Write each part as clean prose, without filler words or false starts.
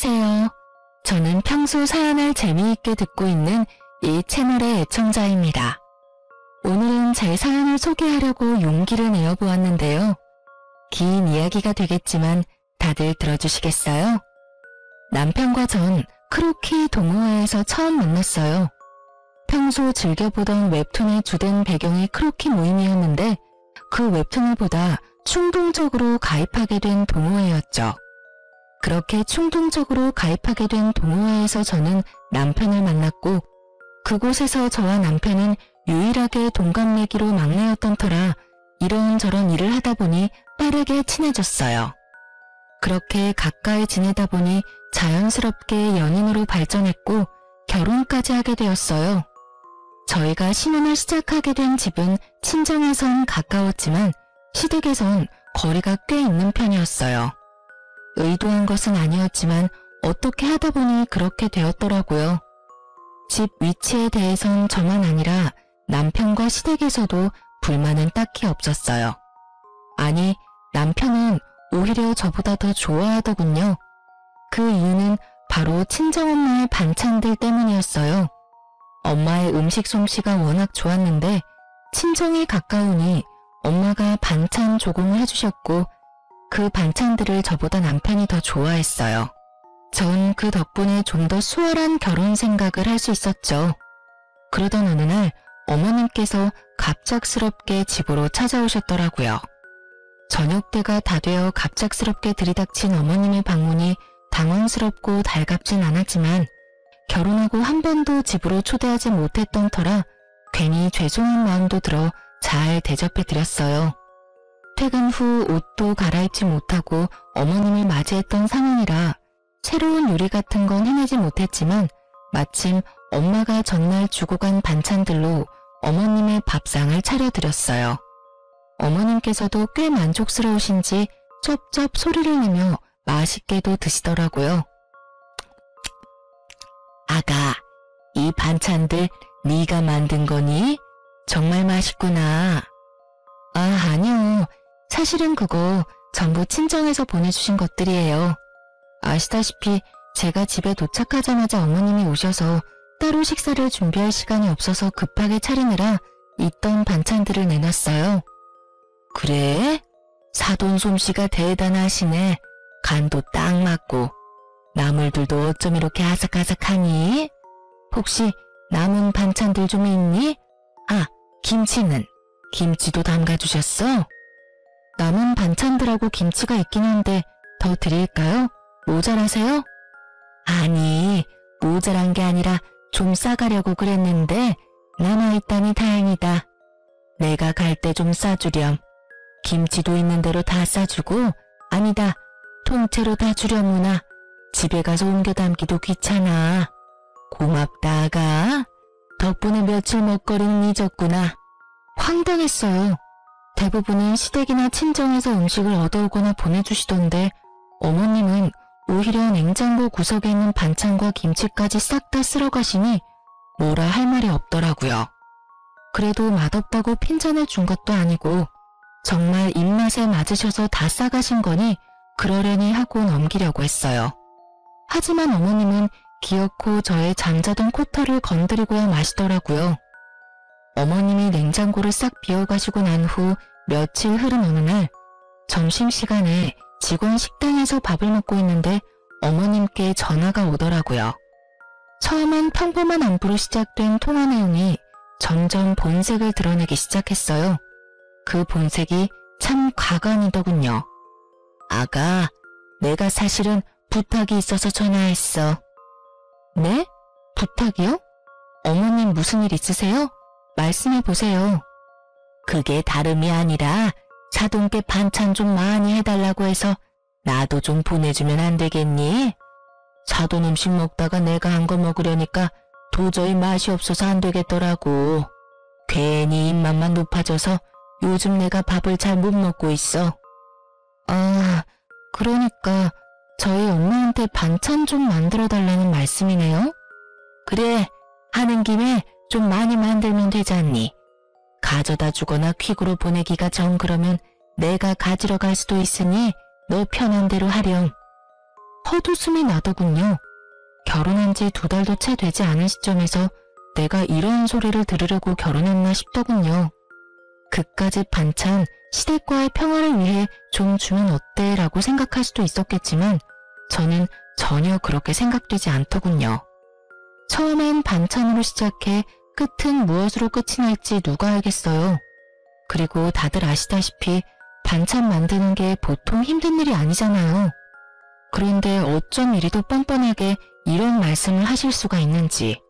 안녕하세요. 저는 평소 사연을 재미있게 듣고 있는 이 채널의 애청자입니다. 오늘은 제 사연을 소개하려고 용기를 내어보았는데요. 긴 이야기가 되겠지만 다들 들어주시겠어요? 남편과 전 크로키 동호회에서 처음 만났어요. 평소 즐겨보던 웹툰의 주된 배경이 크로키 모임이었는데 그 웹툰을 보다 충동적으로 가입하게 된 동호회였죠. 그렇게 충동적으로 가입하게 된 동호회에서 저는 남편을 만났고 그곳에서 저와 남편은 유일하게 동갑내기로 막내였던 터라 이런저런 일을 하다 보니 빠르게 친해졌어요. 그렇게 가까이 지내다 보니 자연스럽게 연인으로 발전했고 결혼까지 하게 되었어요. 저희가 신혼을 시작하게 된 집은 친정에선 가까웠지만 시댁에선 거리가 꽤 있는 편이었어요. 의도한 것은 아니었지만 어떻게 하다 보니 그렇게 되었더라고요. 집 위치에 대해선 저만 아니라 남편과 시댁에서도 불만은 딱히 없었어요. 아니, 남편은 오히려 저보다 더 좋아하더군요. 그 이유는 바로 친정엄마의 반찬들 때문이었어요. 엄마의 음식 솜씨가 워낙 좋았는데 친정이 가까우니 엄마가 반찬 조공을 해주셨고 그 반찬들을 저보다 남편이 더 좋아했어요. 전 그 덕분에 좀 더 수월한 결혼 생각을 할 수 있었죠. 그러던 어느 날 어머님께서 갑작스럽게 집으로 찾아오셨더라고요. 저녁 때가 다 되어 갑작스럽게 들이닥친 어머님의 방문이 당황스럽고 달갑진 않았지만 결혼하고 한 번도 집으로 초대하지 못했던 터라 괜히 죄송한 마음도 들어 잘 대접해드렸어요. 퇴근 후 옷도 갈아입지 못하고 어머님을 맞이했던 상황이라 새로운 요리 같은 건 해내지 못했지만 마침 엄마가 전날 주고 간 반찬들로 어머님의 밥상을 차려드렸어요. 어머님께서도 꽤 만족스러우신지 쩝쩝 소리를 내며 맛있게도 드시더라고요. 아가, 이 반찬들 네가 만든 거니? 정말 맛있구나. 아, 아니요. 사실은 그거 전부 친정에서 보내주신 것들이에요. 아시다시피 제가 집에 도착하자마자 어머님이 오셔서 따로 식사를 준비할 시간이 없어서 급하게 차리느라 있던 반찬들을 내놨어요. 그래? 사돈 솜씨가 대단하시네. 간도 딱 맞고. 나물들도 어쩜 이렇게 아삭아삭하니? 혹시 남은 반찬들 좀 있니? 아, 김치는? 김치도 담가주셨어? 남은 반찬들하고 김치가 있긴 한데 더 드릴까요? 모자라세요? 아니, 모자란 게 아니라 좀 싸가려고 그랬는데 남아있다니 다행이다. 내가 갈 때 좀 싸주렴. 김치도 있는 대로 다 싸주고 아니다, 통째로 다 주려무나. 집에 가서 옮겨 담기도 귀찮아. 고맙다, 아가. 덕분에 며칠 먹거리는 잊었구나. 황당했어요. 대부분은 시댁이나 친정에서 음식을 얻어오거나 보내주시던데 어머님은 오히려 냉장고 구석에 있는 반찬과 김치까지 싹 다 쓸어가시니 뭐라 할 말이 없더라고요. 그래도 맛없다고 핀잔을 준 것도 아니고 정말 입맛에 맞으셔서 다 싸가신 거니 그러려니 하고 넘기려고 했어요. 하지만 어머님은 기어코 저의 잠자던 코털을 건드리고야 마시더라고요. 어머님이 냉장고를 싹 비워가시고 난 후 며칠 흐른 어느 날 점심시간에 직원 식당에서 밥을 먹고 있는데 어머님께 전화가 오더라고요. 처음엔 평범한 안부로 시작된 통화 내용이 점점 본색을 드러내기 시작했어요. 그 본색이 참 과간이더군요. 아가, 내가 사실은 부탁이 있어서 전화했어. 네? 부탁이요? 어머님 무슨 일 있으세요? 말씀해보세요. 그게 다름이 아니라 사돈께 반찬 좀 많이 해달라고 해서 나도 좀 보내주면 안 되겠니? 사돈 음식 먹다가 내가 한 거 먹으려니까 도저히 맛이 없어서 안 되겠더라고. 괜히 입맛만 높아져서 요즘 내가 밥을 잘 못 먹고 있어. 아, 그러니까 저희 엄마한테 반찬 좀 만들어달라는 말씀이네요? 그래, 하는 김에 좀 많이 만들면 되잖니. 가져다 주거나 퀵으로 보내기가 정 그러면 내가 가지러 갈 수도 있으니 너 편한 대로 하렴. 헛웃음이 나더군요. 결혼한 지 2달도 채 되지 않은 시점에서 내가 이런 소리를 들으려고 결혼했나 싶더군요. 그까짓 반찬, 시댁과의 평화를 위해 좀 주면 어때? 라고 생각할 수도 있었겠지만 저는 전혀 그렇게 생각되지 않더군요. 처음엔 반찬으로 시작해 끝은 무엇으로 끝이 날지 누가 알겠어요. 그리고 다들 아시다시피 반찬 만드는 게 보통 힘든 일이 아니잖아요. 그런데 어쩜 이리도 뻔뻔하게 이런 말씀을 하실 수가 있는지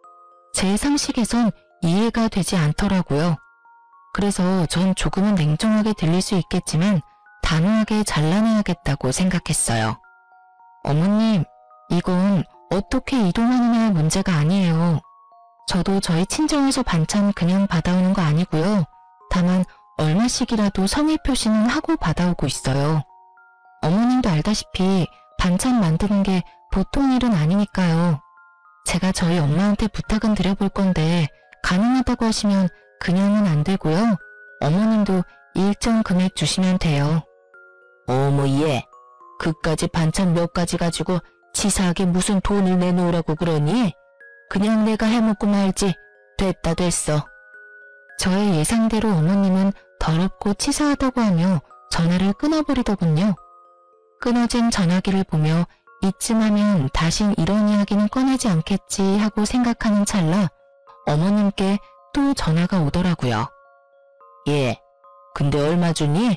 제 상식에선 이해가 되지 않더라고요. 그래서 전 조금은 냉정하게 들릴 수 있겠지만 단호하게 잘라내야겠다고 생각했어요. 어머님, 이건 어떻게 이동하느냐의 문제가 아니에요. 저도 저희 친정에서 반찬 그냥 받아오는 거 아니고요. 다만 얼마씩이라도 성의 표시는 하고 받아오고 있어요. 어머님도 알다시피 반찬 만드는 게 보통 일은 아니니까요. 제가 저희 엄마한테 부탁은 드려볼 건데 가능하다고 하시면 그냥은 안 되고요. 어머님도 일정 금액 주시면 돼요. 어머 얘, 그까지 반찬 몇 가지 가지고 치사하게 무슨 돈을 내놓으라고 그러니? 그냥 내가 해먹고 말지. 됐다 됐어. 저의 예상대로 어머님은 더럽고 치사하다고 하며 전화를 끊어버리더군요. 끊어진 전화기를 보며 이쯤 하면 다신 이런 이야기는 꺼내지 않겠지 하고 생각하는 찰나 어머님께 또 전화가 오더라고요. 예, 근데 얼마 주니?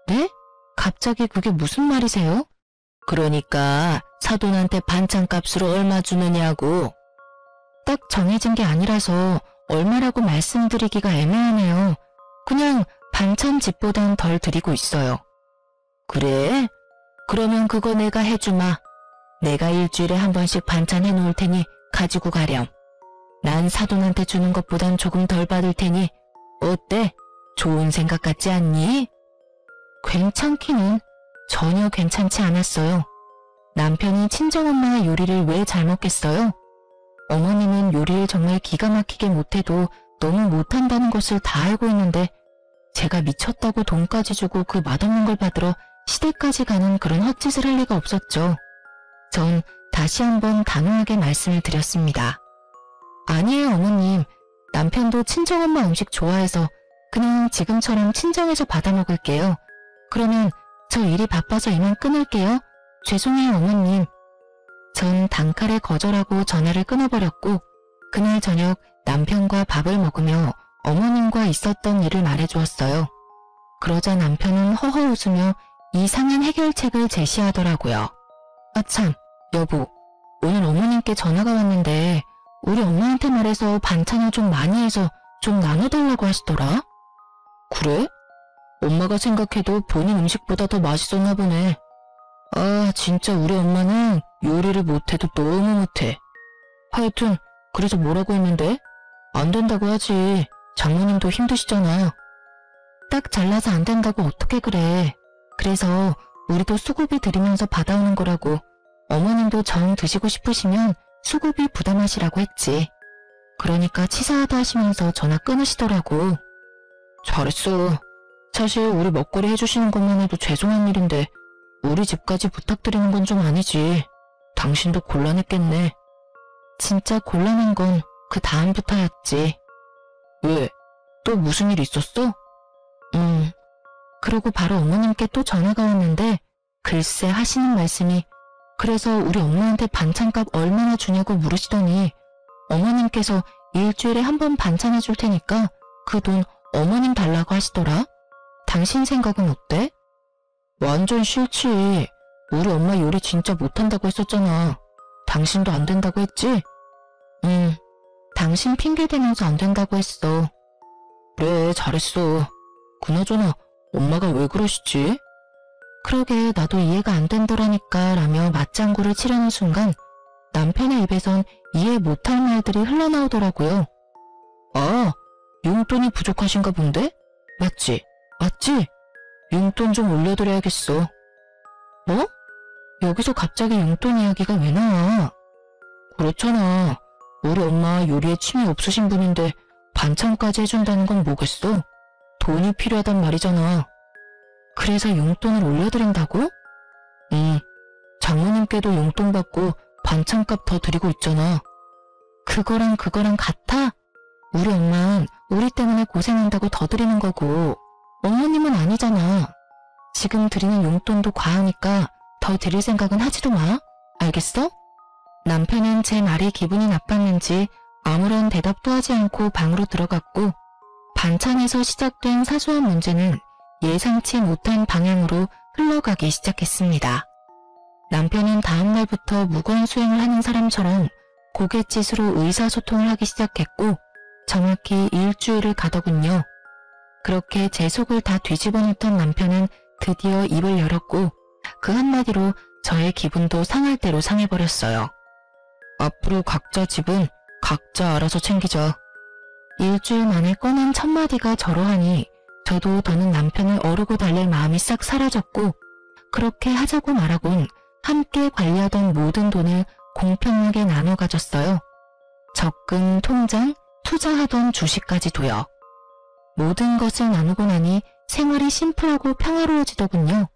네? 갑자기 그게 무슨 말이세요? 그러니까 사돈한테 반찬값으로 얼마 주느냐고. 딱 정해진 게 아니라서 얼마라고 말씀드리기가 애매하네요. 그냥 반찬 집보단 덜 드리고 있어요. 그래? 그러면 그거 내가 해주마. 내가 일주일에 한 번씩 반찬 해놓을 테니 가지고 가렴. 난 사돈한테 주는 것보단 조금 덜 받을 테니 어때? 좋은 생각 같지 않니? 괜찮기는 전혀 괜찮지 않았어요. 남편이 친정엄마의 요리를 왜 잘 먹겠어요? 어머님은 요리를 정말 기가 막히게 못해도 너무 못한다는 것을 다 알고 있는데 제가 미쳤다고 돈까지 주고 그 맛없는 걸 받으러 시댁까지 가는 그런 헛짓을 할 리가 없었죠. 전 다시 한번 단호하게 말씀을 드렸습니다. 아니에요 어머님, 남편도 친정엄마 음식 좋아해서 그냥 지금처럼 친정에서 받아 먹을게요. 그러면 저 일이 바빠서 이만 끊을게요. 죄송해요 어머님. 전 단칼에 거절하고 전화를 끊어버렸고 그날 저녁 남편과 밥을 먹으며 어머님과 있었던 일을 말해주었어요. 그러자 남편은 허허 웃으며 이상한 해결책을 제시하더라고요. 아 참, 여보, 오늘 어머님께 전화가 왔는데 우리 엄마한테 말해서 반찬을 좀 많이 해서 좀 나눠달라고 하시더라. 그래? 엄마가 생각해도 본인 음식보다 더 맛있었나 보네. 아 진짜 우리 엄마는 요리를 못해도 너무 못해. 하여튼 그래서 뭐라고 했는데? 안 된다고 하지. 장모님도 힘드시잖아. 딱 잘라서 안 된다고 어떻게 그래. 그래서 우리도 수고비 드리면서 받아오는 거라고. 어머님도 정 드시고 싶으시면 수고비 부담하시라고 했지. 그러니까 치사하다 하시면서 전화 끊으시더라고. 잘했어. 사실 우리 먹거리 해주시는 것만 해도 죄송한 일인데 우리 집까지 부탁드리는 건 좀 아니지. 당신도 곤란했겠네. 진짜 곤란한 건 그 다음부터였지. 왜? 또 무슨 일 있었어? 그러고 바로 어머님께 또 전화가 왔는데 글쎄 하시는 말씀이 그래서 우리 엄마한테 반찬값 얼마나 주냐고 물으시더니 어머님께서 일주일에 한 번 반찬해 줄 테니까 그 돈 어머님 달라고 하시더라. 당신 생각은 어때? 완전 싫지. 우리 엄마 요리 진짜 못한다고 했었잖아. 당신도 안 된다고 했지? 당신 핑계대면서 안 된다고 했어. 그래, 잘했어. 그나저나 엄마가 왜 그러시지? 그러게 나도 이해가 안 된다라니까 라며 맞장구를 치려는 순간 남편의 입에선 이해 못할 말들이 흘러나오더라고요. 아, 용돈이 부족하신가 본데? 맞지? 맞지? 용돈 좀 올려드려야겠어. 뭐? 여기서 갑자기 용돈 이야기가 왜 나와? 그렇잖아. 우리 엄마 요리에 취미 없으신 분인데 반찬까지 해준다는 건 뭐겠어? 돈이 필요하단 말이잖아. 그래서 용돈을 올려드린다고? 장모님께도 용돈 받고 반찬값 더 드리고 있잖아. 그거랑 같아? 우리 엄마는 우리 때문에 고생한다고 더 드리는 거고 어머님은 아니잖아. 지금 드리는 용돈도 과하니까 더 드릴 생각은 하지도 마. 알겠어? 남편은 제 말이 기분이 나빴는지 아무런 대답도 하지 않고 방으로 들어갔고 반찬에서 시작된 사소한 문제는 예상치 못한 방향으로 흘러가기 시작했습니다. 남편은 다음 날부터 무건수행을 하는 사람처럼 고갯짓으로 의사소통을 하기 시작했고 정확히 일주일을 가더군요. 그렇게 제 속을 다 뒤집어 놓던 남편은 드디어 입을 열었고 그 한마디로 저의 기분도 상할 대로 상해버렸어요. 앞으로 각자 집은 각자 알아서 챙기자. 일주일 만에 꺼낸 첫마디가 저러하니 저도 더는 남편을 어르고 달랠 마음이 싹 사라졌고 그렇게 하자고 말하곤 함께 관리하던 모든 돈을 공평하게 나눠 가졌어요. 적금, 통장, 투자하던 주식까지도요. 모든 것을 나누고 나니 생활이 심플하고 평화로워지더군요.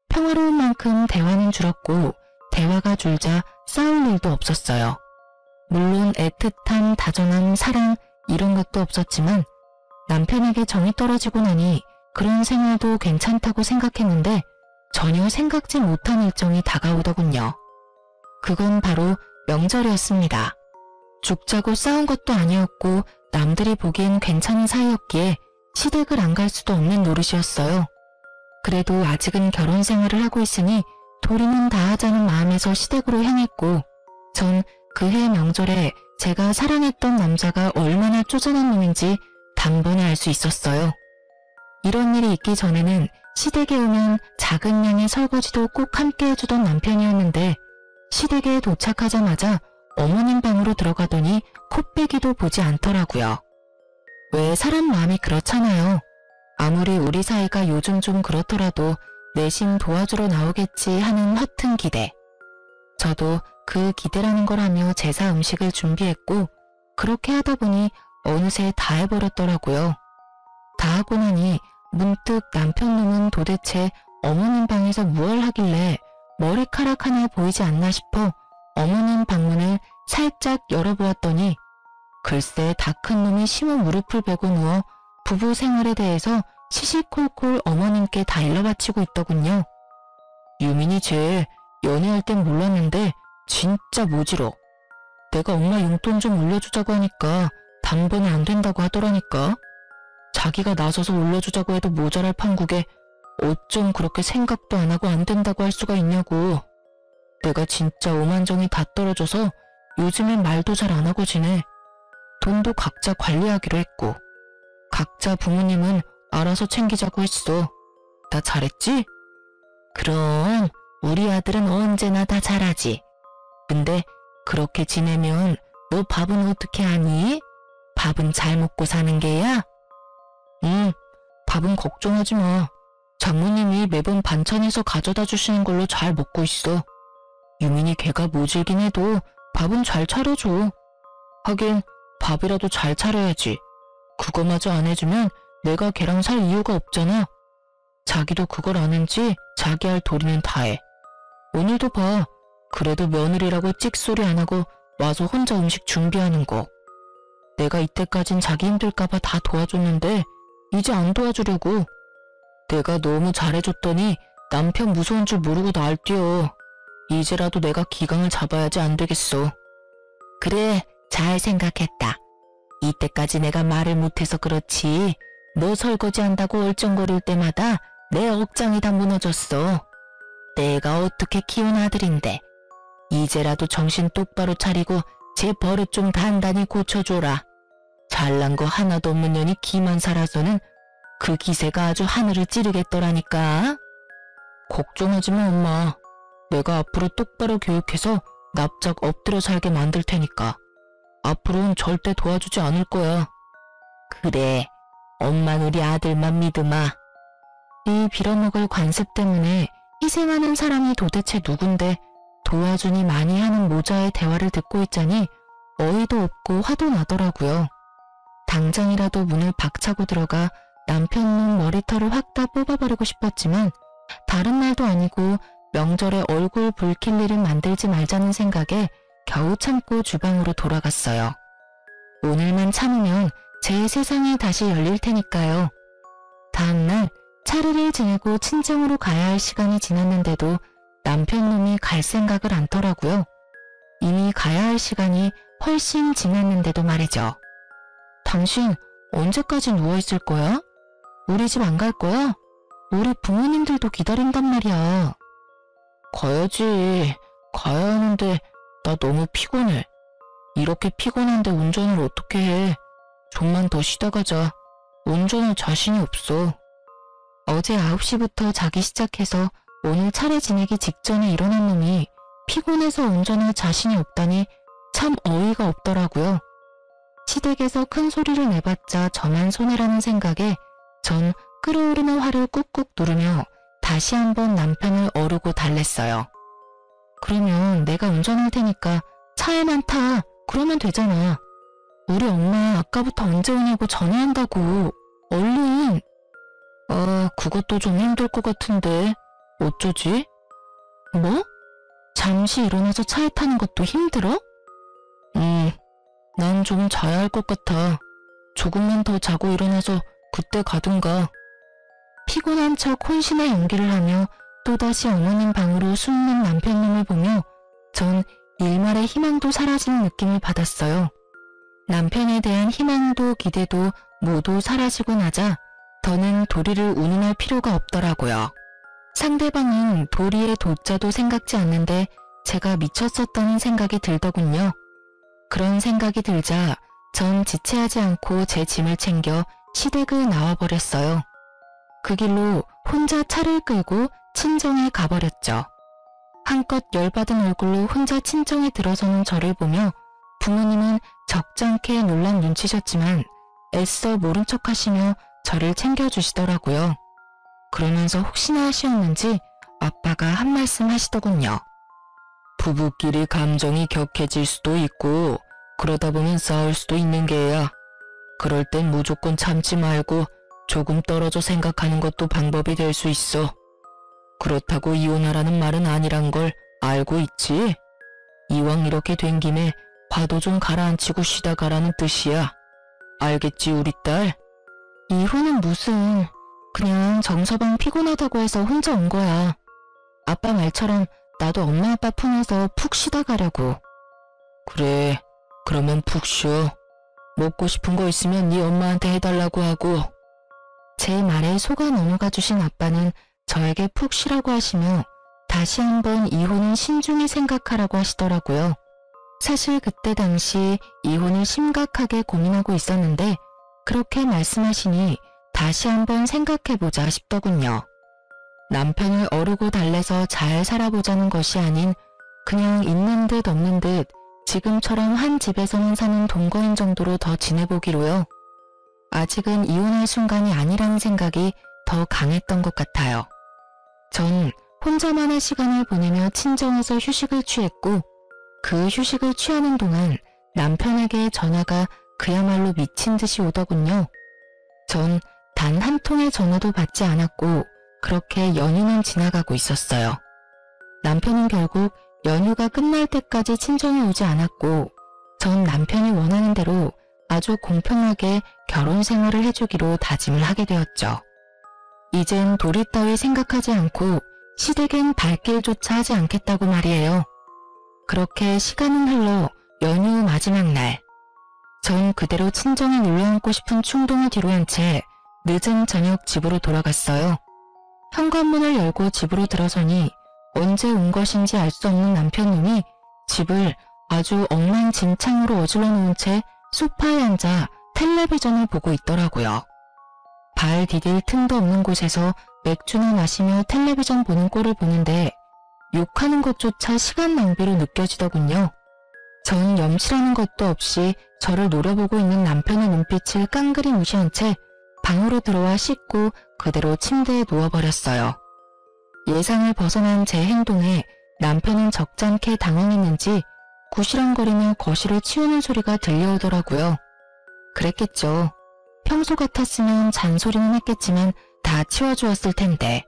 평화로운 만큼 대화는 줄었고 대화가 줄자 싸울 일도 없었어요. 물론 애틋함, 다정함, 사랑 이런 것도 없었지만 남편에게 정이 떨어지고 나니 그런 생활도 괜찮다고 생각했는데 전혀 생각지 못한 일정이 다가오더군요. 그건 바로 명절이었습니다. 죽자고 싸운 것도 아니었고 남들이 보기엔 괜찮은 사이였기에 시댁을 안 갈 수도 없는 노릇이었어요. 그래도 아직은 결혼 생활을 하고 있으니 도리는 다 하자는 마음에서 시댁으로 향했고 전 그해 명절에 제가 사랑했던 남자가 얼마나 쪼잔한 놈인지 단번에 알 수 있었어요. 이런 일이 있기 전에는 시댁에 오면 작은 양의 설거지도 꼭 함께 해주던 남편이었는데 시댁에 도착하자마자 어머님 방으로 들어가더니 코빼기도 보지 않더라고요. 왜 사람 마음이 그렇잖아요. 아무리 우리 사이가 요즘 좀 그렇더라도 내심 도와주러 나오겠지 하는 허튼 기대. 저도 그 기대라는 걸 하며 제사 음식을 준비했고 그렇게 하다 보니 어느새 다 해버렸더라고요. 다 하고 나니 문득 남편 놈은 도대체 어머님 방에서 무얼 하길래 머리카락 하나 보이지 않나 싶어 어머님 방문을 살짝 열어보았더니 글쎄 다 큰 놈이 심한 무릎을 베고 누워 부부 생활에 대해서 시시콜콜 어머님께 다 일러바치고 있더군요. 유민이 쟤 연애할 땐 몰랐는데 진짜 모질어. 내가 엄마 용돈 좀 올려주자고 하니까 단번에 안 된다고 하더라니까. 자기가 나서서 올려주자고 해도 모자랄 판국에 어쩜 그렇게 생각도 안 하고 안 된다고 할 수가 있냐고. 내가 진짜 오만정이 다 떨어져서 요즘엔 말도 잘 안 하고 지내. 돈도 각자 관리하기로 했고 각자 부모님은 알아서 챙기자고 했어. 나 잘했지? 그럼 우리 아들은 언제나 다 잘하지. 근데 그렇게 지내면 너 밥은 어떻게 하니? 밥은 잘 먹고 사는 게야? 응, 밥은 걱정하지 마. 장모님이 매번 반찬에서 가져다 주시는 걸로 잘 먹고 있어. 유민이 걔가 모질긴 해도 밥은 잘 차려줘. 하긴 밥이라도 잘 차려야지. 그거마저 안 해주면 내가 걔랑 살 이유가 없잖아. 자기도 그걸 아는지 자기 할 도리는 다 해. 오늘도 봐. 그래도 며느리라고 찍소리 안 하고 와서 혼자 음식 준비하는 거. 내가 이때까진 자기 힘들까봐 다 도와줬는데 이제 안 도와주려고. 내가 너무 잘해줬더니 남편 무서운 줄 모르고 날 뛰어. 이제라도 내가 기강을 잡아야지 안 되겠어. 그래, 잘 생각했다. 이때까지 내가 말을 못해서 그렇지 너 설거지 한다고 얼쩡거릴 때마다 내 억장이 다 무너졌어. 내가 어떻게 키운 아들인데. 이제라도 정신 똑바로 차리고 제 버릇 좀 단단히 고쳐줘라. 잘난 거 하나도 없는 년이 기만 살아서는 그 기세가 아주 하늘을 찌르겠더라니까. 걱정하지 마 엄마. 내가 앞으로 똑바로 교육해서 납작 엎드려 살게 만들 테니까. 앞으로는 절대 도와주지 않을 거야. 그래, 엄만 우리 아들만 믿으마. 이 빌어먹을 관습 때문에 희생하는 사람이 도대체 누군데 도와주니 많이 하는 모자의 대화를 듣고 있자니 어이도 없고 화도 나더라고요. 당장이라도 문을 박차고 들어가 남편 놈 머리털을 확 다 뽑아버리고 싶었지만 다른 날도 아니고 명절에 얼굴 붉힐 일은 만들지 말자는 생각에 겨우 참고 주방으로 돌아갔어요. 오늘만 참으면 제 세상이 다시 열릴 테니까요. 다음날 차례를 지내고 친정으로 가야 할 시간이 지났는데도 남편 놈이 갈 생각을 않더라고요. 이미 가야 할 시간이 훨씬 지났는데도 말이죠. 당신 언제까지 누워있을 거야? 우리 집 안 갈 거야? 우리 부모님들도 기다린단 말이야. 가야지. 가야 하는데 나 너무 피곤해. 이렇게 피곤한데 운전을 어떻게 해. 좀만 더 쉬다 가자. 운전할 자신이 없어. 어제 9시부터 자기 시작해서 오늘 차례 지내기 직전에 일어난 놈이 피곤해서 운전할 자신이 없다니 참 어이가 없더라고요. 시댁에서 큰 소리를 내봤자 저만 손해라는 생각에 전 끓어오르는 화를 꾹꾹 누르며 다시 한번 남편을 어르고 달랬어요. 그러면 내가 운전할 테니까 차에만 타. 그러면 되잖아. 우리 엄마 아까부터 언제 오냐고 전화한다고. 얼른. 그것도 좀 힘들 것 같은데 어쩌지? 뭐? 잠시 일어나서 차에 타는 것도 힘들어? 난 좀 자야 할 것 같아. 조금만 더 자고 일어나서 그때 가든가. 피곤한 척 혼신의 연기를 하며 또다시 어머님 방으로 숨는 남편님을 보며 전 일말의 희망도 사라지는 느낌을 받았어요. 남편에 대한 희망도 기대도 모두 사라지고 나자 더는 도리를 운운할 필요가 없더라고요. 상대방은 도리의 도자도 생각지 않는데 제가 미쳤었다는 생각이 들더군요. 그런 생각이 들자 전 지체하지 않고 제 짐을 챙겨 시댁을 나와버렸어요. 그 길로 혼자 차를 끌고 친정에 가버렸죠. 한껏 열받은 얼굴로 혼자 친정에 들어서는 저를 보며 부모님은 적잖게 놀란 눈치셨지만 애써 모른 척 하시며 저를 챙겨주시더라고요. 그러면서 혹시나 하시었는지 아빠가 한 말씀 하시더군요. 부부끼리 감정이 격해질 수도 있고 그러다 보면 싸울 수도 있는 게야. 그럴 땐 무조건 참지 말고 조금 떨어져 생각하는 것도 방법이 될 수 있어. 그렇다고 이혼하라는 말은 아니란 걸 알고 있지? 이왕 이렇게 된 김에 파도 좀 가라앉히고 쉬다 가라는 뜻이야. 알겠지 우리 딸? 이혼은 무슨... 그냥 정서방 피곤하다고 해서 혼자 온 거야. 아빠 말처럼 나도 엄마 아빠 품에서 푹 쉬다 가려고. 그래, 그러면 푹 쉬어. 먹고 싶은 거 있으면 네 엄마한테 해달라고 하고. 제 말에 속아 넘어가 주신 아빠는 저에게 푹 쉬라고 하시며 다시 한번 이혼은 신중히 생각하라고 하시더라고요. 사실 그때 당시 이혼을 심각하게 고민하고 있었는데 그렇게 말씀하시니 다시 한번 생각해보자 싶더군요. 남편을 어르고 달래서 잘 살아보자는 것이 아닌 그냥 있는 듯 없는 듯 지금처럼 한 집에서만 사는 동거인 정도로 더 지내보기로요. 아직은 이혼할 순간이 아니라는 생각이 더 강했던 것 같아요. 전 혼자만의 시간을 보내며 친정에서 휴식을 취했고 그 휴식을 취하는 동안 남편에게 전화가 그야말로 미친 듯이 오더군요. 전 단 한 통의 전화도 받지 않았고 그렇게 연휴는 지나가고 있었어요. 남편은 결국 연휴가 끝날 때까지 친정에 오지 않았고 전 남편이 원하는 대로 아주 공평하게 결혼 생활을 해주기로 다짐을 하게 되었죠. 이젠 도리 따위 생각하지 않고 시댁엔 발길조차 하지 않겠다고 말이에요. 그렇게 시간은 흘러 연휴 마지막 날. 전 그대로 친정에 눌러앉고 싶은 충동을 뒤로한 채 늦은 저녁 집으로 돌아갔어요. 현관문을 열고 집으로 들어서니 언제 온 것인지 알 수 없는 남편놈이 집을 아주 엉망진창으로 어질러 놓은 채 소파에 앉아 텔레비전을 보고 있더라고요. 발 디딜 틈도 없는 곳에서 맥주나 마시며 텔레비전 보는 꼴을 보는데 욕하는 것조차 시간 낭비로 느껴지더군요. 전 염치라는 것도 없이 저를 노려보고 있는 남편의 눈빛을 깡그리 무시한 채 방으로 들어와 씻고 그대로 침대에 누워버렸어요. 예상을 벗어난 제 행동에 남편은 적잖게 당황했는지 구시렁거리며 거실을 치우는 소리가 들려오더라고요. 그랬겠죠. 평소 같았으면 잔소리는 했겠지만 다 치워주었을 텐데.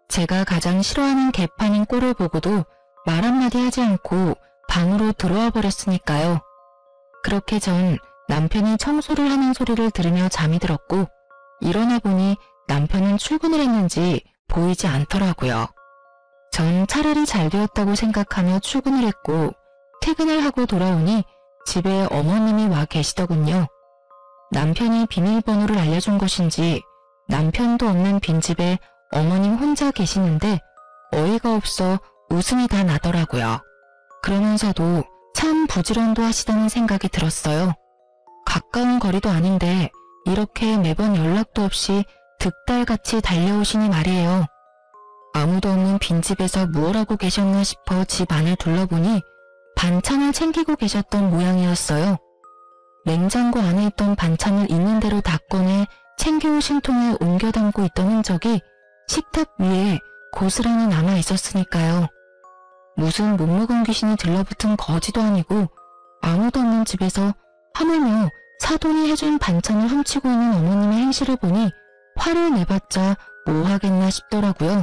제가 가장 싫어하는 개판인 꼴을 보고도 말 한마디 하지 않고 방으로 들어와 버렸으니까요. 그렇게 전 남편이 청소를 하는 소리를 들으며 잠이 들었고 일어나 보니 남편은 출근을 했는지 보이지 않더라고요. 전 차라리 잘 되었다고 생각하며 출근을 했고 퇴근을 하고 돌아오니 집에 어머님이 와 계시더군요. 남편이 비밀번호를 알려준 것인지 남편도 없는 빈집에 어머님 혼자 계시는데 어이가 없어 웃음이 다 나더라고요. 그러면서도 참 부지런도 하시다는 생각이 들었어요. 가까운 거리도 아닌데 이렇게 매번 연락도 없이 득달같이 달려오시니 말이에요. 아무도 없는 빈집에서 무얼 하고 계셨나 싶어 집 안을 둘러보니 반찬을 챙기고 계셨던 모양이었어요. 냉장고 안에 있던 반찬을 있는 대로 다 꺼내 챙겨오신 통에 옮겨 담고 있던 흔적이 식탁 위에 고스란히 남아 있었으니까요. 무슨 못 먹은 귀신이 들러붙은 거지도 아니고 아무도 없는 집에서 하물며 사돈이 해준 반찬을 훔치고 있는 어머님의 행실을 보니 화를 내봤자 뭐 하겠나 싶더라고요.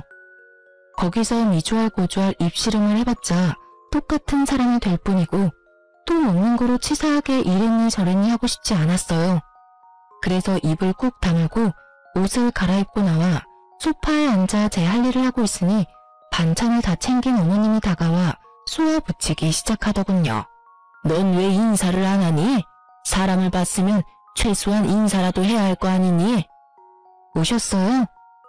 거기서 미주알 고주알 입씨름을 해봤자 똑같은 사람이 될 뿐이고 또 먹는 거로 치사하게 이랬니 저랬니 하고 싶지 않았어요. 그래서 입을 꾹 다물고 옷을 갈아입고 나와 소파에 앉아 제 할 일을 하고 있으니 반찬을 다 챙긴 어머님이 다가와 쏘아붙이기 시작하더군요. 넌 왜 인사를 안 하니? 사람을 봤으면 최소한 인사라도 해야 할 거 아니니? 오셨어요?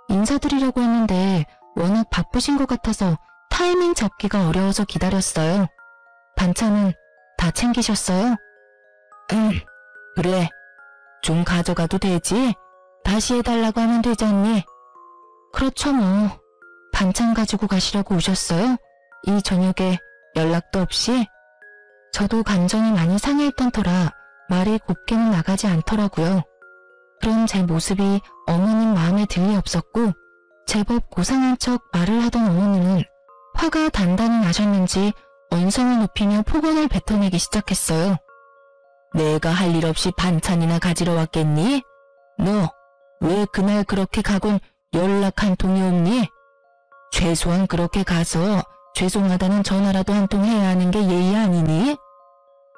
인사드리려고 했는데 워낙 바쁘신 것 같아서 타이밍 잡기가 어려워서 기다렸어요. 반찬은 다 챙기셨어요? 그래. 좀 가져가도 되지? 다시 해달라고 하면 되지 않니? 그렇죠 뭐. 반찬 가지고 가시려고 오셨어요? 이 저녁에 연락도 없이? 저도 감정이 많이 상해있던 터라 말이 곱게는 나가지 않더라고요. 그런 제 모습이 어머님 마음에 들 리 없었고 제법 고상한 척 말을 하던 어머님은 화가 단단히 나셨는지 언성을 높이며 폭언을 뱉어내기 시작했어요. 내가 할 일 없이 반찬이나 가지러 왔겠니? 너 왜 그날 그렇게 가곤 연락 한 통이 없니? 최소한 그렇게 가서 죄송하다는 전화라도 한 통 해야 하는 게 예의 아니니?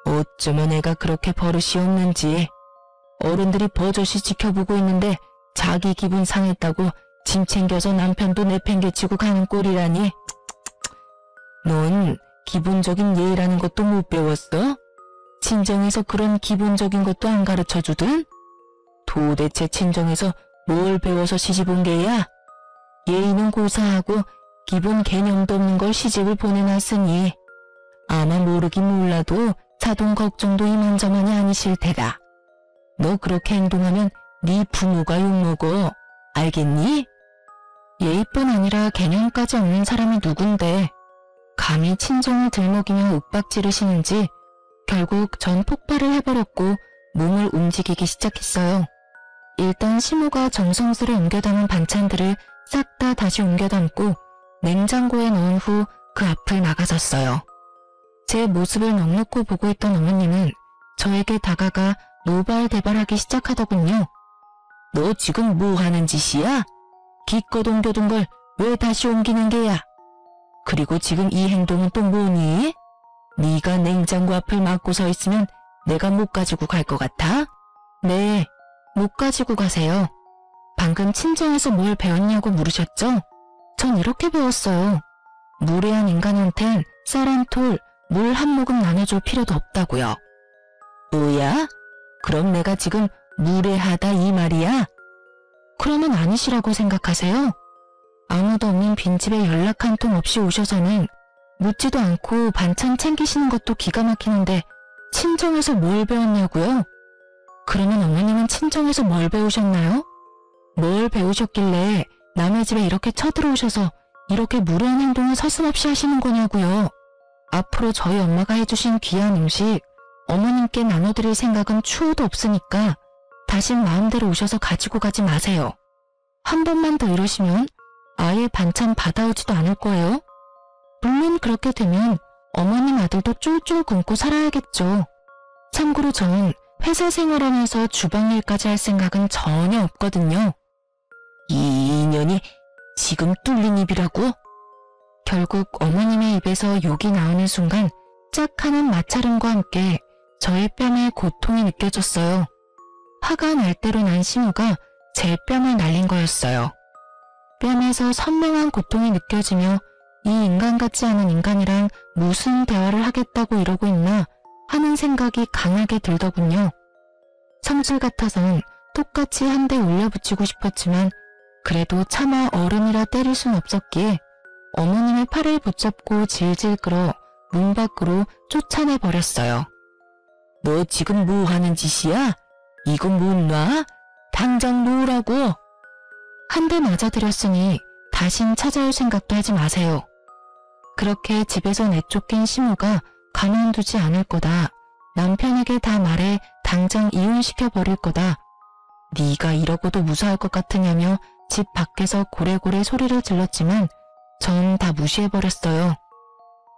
어쩌면 애가 그렇게 버릇이 없는지. 어른들이 버젓이 지켜보고 있는데 자기 기분 상했다고 짐 챙겨서 남편도 내팽개치고 가는 꼴이라니. 넌 기본적인 예의라는 것도 못 배웠어? 친정에서 그런 기본적인 것도 안 가르쳐주든? 도대체 친정에서 뭘 배워서 시집 온 게야? 예의는 고사하고 기본 개념도 없는 걸 시집을 보내놨으니 아마 모르긴 몰라도 사돈 걱정도 이만저만이 아니실 테라. 너 그렇게 행동하면 네 부모가 욕먹어. 알겠니? 예의뿐 아니라 개념까지 없는 사람이 누군데 감히 친정을 들먹이며 윽박지르시는지 결국 전 폭발을 해버렸고 몸을 움직이기 시작했어요. 일단 시모가 정성스레 옮겨 담은 반찬들을 싹 다 다시 옮겨 담고 냉장고에 넣은 후 그 앞을 나가섰어요. 제 모습을 넋놓고 보고 있던 어머님은 저에게 다가가 노발대발하기 시작하더군요. 너 지금 뭐 하는 짓이야? 기껏 옮겨둔 걸 왜 다시 옮기는 게야? 그리고 지금 이 행동은 또 뭐니? 네가 냉장고 앞을 막고 서 있으면 내가 못 가지고 갈 것 같아? 네, 못 가지고 가세요. 방금 친정에서 뭘 배웠냐고 물으셨죠? 전 이렇게 배웠어요. 무례한 인간한텐 쌀 한 톨, 물 한 모금 나눠줄 필요도 없다고요. 뭐야? 그럼 내가 지금 무례하다 이 말이야? 그러면 아니시라고 생각하세요? 아무도 없는 빈집에 연락 한 통 없이 오셔서는 묻지도 않고 반찬 챙기시는 것도 기가 막히는데 친정에서 뭘 배웠냐고요? 그러면 어머님은 친정에서 뭘 배우셨나요? 뭘 배우셨길래 남의 집에 이렇게 쳐들어오셔서 이렇게 무례한 행동을 서슴없이 하시는 거냐고요. 앞으로 저희 엄마가 해주신 귀한 음식 어머님께 나눠드릴 생각은 추호도 없으니까 다신 마음대로 오셔서 가지고 가지 마세요. 한 번만 더 이러시면 아예 반찬 받아오지도 않을 거예요. 물론 그렇게 되면 어머님 아들도 쫄쫄 굶고 살아야겠죠. 참고로 전 회사 생활하면서 주방 일까지 할 생각은 전혀 없거든요. 이 인연이 지금 뚫린 입이라고? 결국 어머님의 입에서 욕이 나오는 순간 짝 하는 마찰음과 함께 저의 뺨에 고통이 느껴졌어요. 화가 날 대로 난 심우가 제 뺨을 날린 거였어요. 뺨에서 선명한 고통이 느껴지며 이 인간 같지 않은 인간이랑 무슨 대화를 하겠다고 이러고 있나 하는 생각이 강하게 들더군요. 성질 같아선 똑같이 한 대 올려붙이고 싶었지만 그래도 차마 어른이라 때릴 순 없었기에 어머님의 팔을 붙잡고 질질 끌어 문 밖으로 쫓아내버렸어요. 너 지금 뭐 하는 짓이야? 이건 못 놔? 당장 놓으라고! 한 대 맞아드렸으니 다신 찾아올 생각도 하지 마세요. 그렇게 집에서 내쫓긴 심우가 가만두지 않을 거다. 남편에게 다 말해 당장 이혼시켜버릴 거다. 네가 이러고도 무사할 것 같으냐며 집 밖에서 고래고래 소리를 질렀지만 전 다 무시해버렸어요.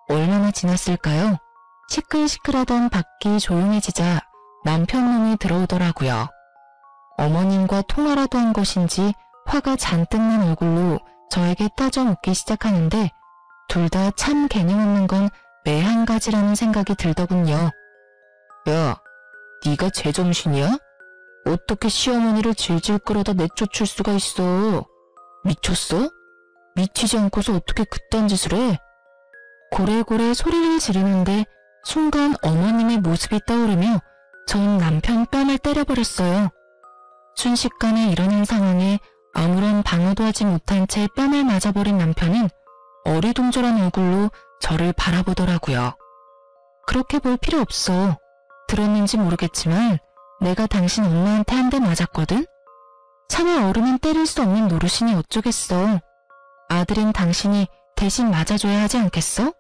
얼마나 지났을까요? 시끌시끌하던 밖이 조용해지자 남편 놈이 들어오더라고요. 어머님과 통화라도 한 것인지 화가 잔뜩 난 얼굴로 저에게 따져 묻기 시작하는데 둘 다 참 개념 없는 건 매 한 가지라는 생각이 들더군요. 야, 네가 제정신이야? 어떻게 시어머니를 질질 끌어다 내쫓을 수가 있어? 미쳤어? 미치지 않고서 어떻게 그딴 짓을 해? 고래고래 소리를 지르는데 순간 어머님의 모습이 떠오르며 전 남편 뺨을 때려버렸어요. 순식간에 일어난 상황에 아무런 방어도 하지 못한 채 뺨을 맞아버린 남편은 어리둥절한 얼굴로 저를 바라보더라고요. 그렇게 볼 필요 없어. 들었는지 모르겠지만 내가 당신 엄마한테 한 대 맞았거든? 차마 어른은 때릴 수 없는 노릇이니 어쩌겠어. 아들인 당신이 대신 맞아줘야 하지 않겠어?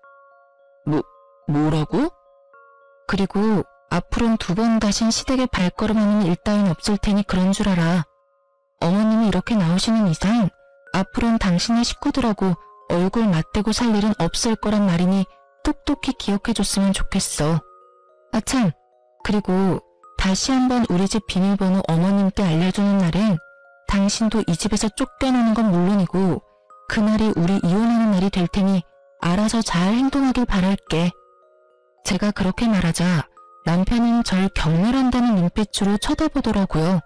뭐라고? 그리고 앞으로는 2번 다신 시댁에 발걸음하는 일 따윈 없을 테니 그런 줄 알아. 어머님이 이렇게 나오시는 이상 앞으로는 당신의 식구들하고 얼굴 맞대고 살 일은 없을 거란 말이니 똑똑히 기억해줬으면 좋겠어. 아참, 그리고 다시 한번 우리 집 비밀번호 어머님께 알려주는 날엔 당신도 이 집에서 쫓겨나는 건 물론이고 그날이 우리 이혼하는 날이 될 테니 알아서 잘 행동하길 바랄게. 제가 그렇게 말하자 남편은 절 경멸한다는 눈빛으로 쳐다보더라고요.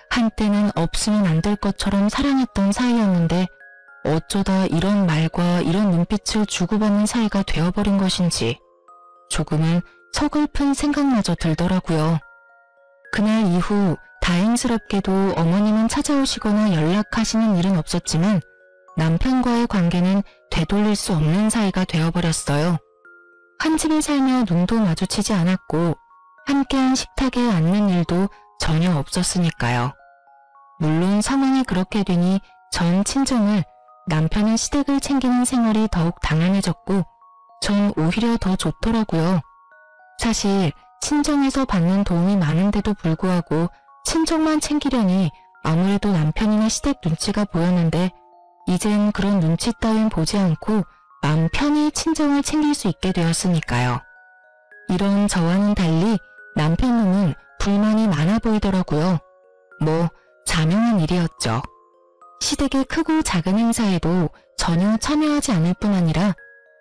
한때는 없으면 안 될 것처럼 사랑했던 사이였는데 어쩌다 이런 말과 이런 눈빛을 주고받는 사이가 되어버린 것인지 조금은 서글픈 생각마저 들더라고요. 그날 이후 다행스럽게도 어머님은 찾아오시거나 연락하시는 일은 없었지만 남편과의 관계는 되돌릴 수 없는 사이가 되어버렸어요. 한 집에 살며 눈도 마주치지 않았고 함께한 식탁에 앉는 일도 전혀 없었으니까요. 물론 상황이 그렇게 되니 전 친정을, 남편은 시댁을 챙기는 생활이 더욱 당연해졌고 전 오히려 더 좋더라고요. 사실 친정에서 받는 도움이 많은데도 불구하고 친정만 챙기려니 아무래도 남편이나 시댁 눈치가 보였는데 이젠 그런 눈치 따윈 보지 않고 마음 편히 친정을 챙길 수 있게 되었으니까요. 이런 저와는 달리 남편 놈은 불만이 많아 보이더라고요. 뭐 자명한 일이었죠. 시댁의 크고 작은 행사에도 전혀 참여하지 않을 뿐 아니라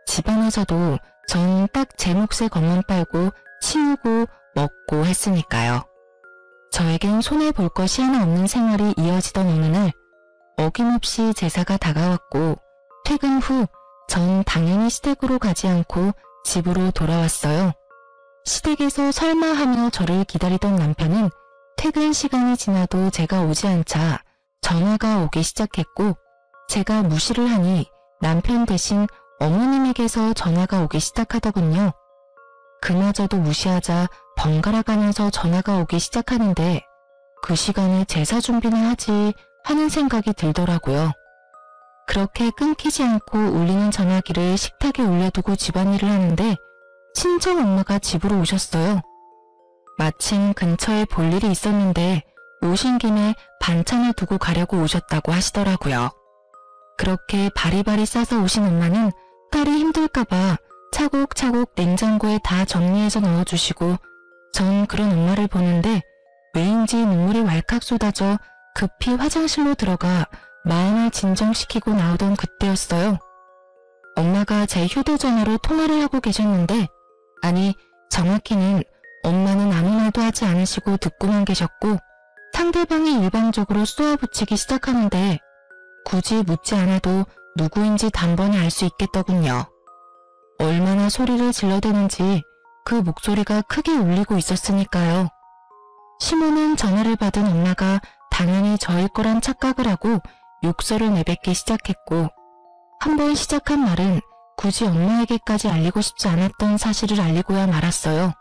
집안에서도 전 딱 제 몫의 것만 빨고 치우고 먹고 했으니까요. 저에겐 손해볼 것이 하나 없는 생활이 이어지던 어느 날 어김없이 제사가 다가왔고 퇴근 후 전 당연히 시댁으로 가지 않고 집으로 돌아왔어요. 시댁에서 설마 하며 저를 기다리던 남편은 퇴근 시간이 지나도 제가 오지 않자 전화가 오기 시작했고 제가 무시를 하니 남편 대신 어머님에게서 전화가 오기 시작하더군요. 그마저도 무시하자 번갈아 가면서 전화가 오기 시작하는데 그 시간에 제사 준비나 하지 하는 생각이 들더라고요. 그렇게 끊기지 않고 울리는 전화기를 식탁에 올려두고 집안일을 하는데 친정 엄마가 집으로 오셨어요. 마침 근처에 볼 일이 있었는데 오신 김에 반찬을 두고 가려고 오셨다고 하시더라고요. 그렇게 바리바리 싸서 오신 엄마는 딸이 힘들까봐 차곡차곡 냉장고에 다 정리해서 넣어주시고 전 그런 엄마를 보는데 왜인지 눈물이 왈칵 쏟아져 급히 화장실로 들어가 마음을 진정시키고 나오던 그때였어요. 엄마가 제 휴대전화로 통화를 하고 계셨는데, 아니, 정확히는 엄마는 아무 말도 하지 않으시고 듣고만 계셨고 상대방이 일방적으로 쏘아붙이기 시작하는데 굳이 묻지 않아도 누구인지 단번에 알 수 있겠더군요. 얼마나 소리를 질러대는지 그 목소리가 크게 울리고 있었으니까요. 시모는 전화를 받은 엄마가 당연히 저일 거란 착각을 하고 욕설을 내뱉기 시작했고, 한번 시작한 말은 굳이 엄마에게까지 알리고 싶지 않았던 사실을 알리고야 말았어요.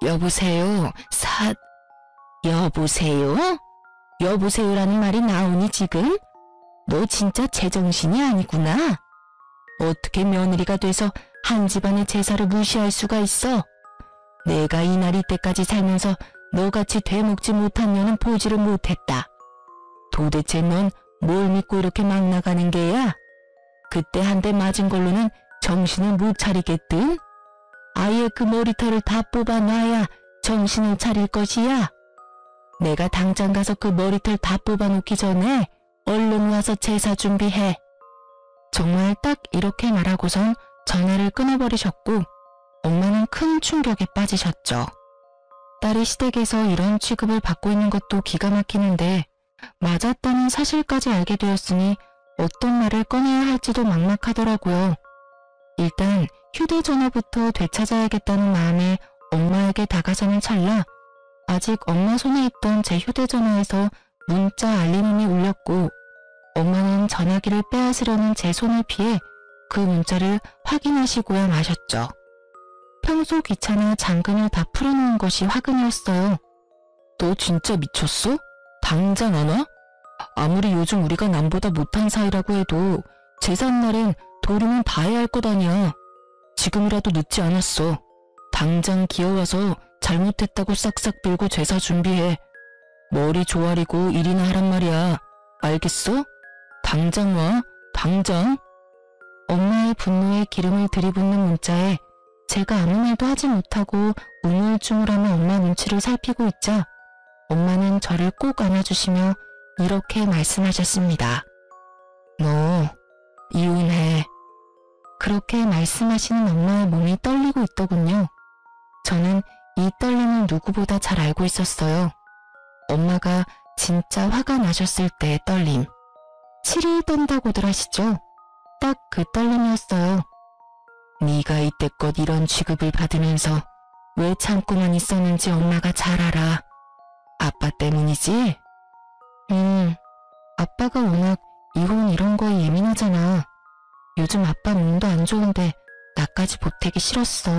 여보세요? 여보세요? 여보세요라는 말이 나오니 지금? 너 진짜 제정신이 아니구나. 어떻게 며느리가 돼서 한 집안의 제사를 무시할 수가 있어? 내가 이날 이때까지 살면서 너같이 되먹지 못한 년은 보지를 못했다. 도대체 넌 뭘 믿고 이렇게 막 나가는 게야? 그때 한 대 맞은 걸로는 정신을 못 차리겠든? 아예 그 머리털을 다 뽑아놔야 정신을 차릴 것이야. 내가 당장 가서 그 머리털 다 뽑아놓기 전에 얼른 와서 제사 준비해. 정말 딱 이렇게 말하고선 전화를 끊어버리셨고 엄마는 큰 충격에 빠지셨죠. 딸이 시댁에서 이런 취급을 받고 있는 것도 기가 막히는데 맞았다는 사실까지 알게 되었으니 어떤 말을 꺼내야 할지도 막막하더라고요. 일단 휴대전화부터 되찾아야겠다는 마음에 엄마에게 다가서는 찰나 아직 엄마 손에 있던 제 휴대전화에서 문자 알림음이 울렸고 엄마는 전화기를 빼앗으려는 제 손을 피해 그 문자를 확인하시고야 마셨죠. 평소 귀찮아 잠금을 다 풀어놓은 것이 화근이었어요. 너 진짜 미쳤어? 당장 안 와? 아무리 요즘 우리가 남보다 못한 사이라고 해도 제삿날엔 도리는 다 해야 할 것 아니야. 지금이라도 늦지 않았어. 당장 기어와서 잘못했다고 싹싹 빌고 제사 준비해. 머리 조아리고 일이나 하란 말이야. 알겠어? 당장 와. 당장. 엄마의 분노에 기름을 들이붓는 문자에 제가 아무 말도 하지 못하고 우물쭈물하는 엄마 눈치를 살피고 있자 엄마는 저를 꼭 안아주시며 이렇게 말씀하셨습니다. 너 이혼해. 그렇게 말씀하시는 엄마의 몸이 떨리고 있더군요. 저는 이 떨림을 누구보다 잘 알고 있었어요. 엄마가 진짜 화가 나셨을 때의 떨림. 치를 떤다고들 하시죠? 딱 그 떨림이었어요. 네가 이때껏 이런 취급을 받으면서 왜 참고만 있었는지 엄마가 잘 알아. 아빠 때문이지? 아빠가 워낙 이혼 이런 거에 예민하잖아. 요즘 아빠 몸도 안 좋은데 나까지 보태기 싫었어.